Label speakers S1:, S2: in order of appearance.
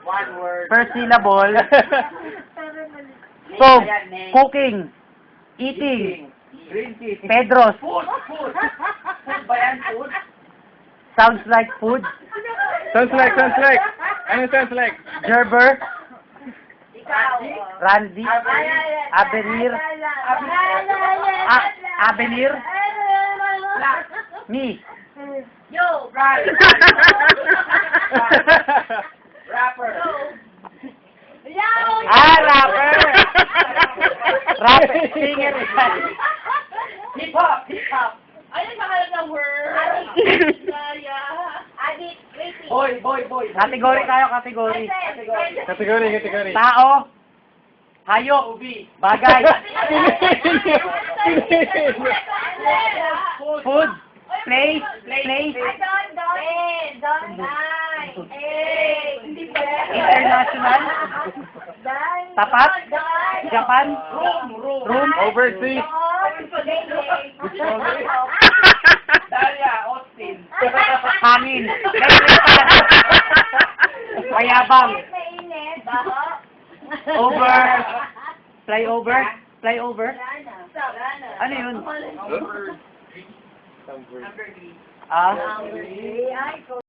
S1: One word.
S2: First syllable. Stove. Cooking. Eating.
S1: Drinking.
S2: Pedros.
S1: Food. Food. Food ba yan? Food?
S2: Sounds like food.
S3: Sounds like. Ano sounds like?
S2: Gerber.
S4: Ikaw.
S2: Randy. Avenir. Avenir. Me.
S4: Yo.
S1: Right. Rapper.
S2: Rapper. Rapper. Singer.
S1: Hip hop. Hip hop.
S4: Ano yung pangalan ng word? Adit. Waiting.
S1: Boy.
S2: Kategory tayo, kategory.
S3: Category.
S2: Tao. Hayop.
S1: Ubi.
S2: Bagay. Food. Place. International. Tapat. Japan. Room.
S3: Overseas.
S1: Dalia. Austin.
S2: Hangin. Mayabang. Over. Flyover. Ano yun?
S1: Number.
S2: Ah?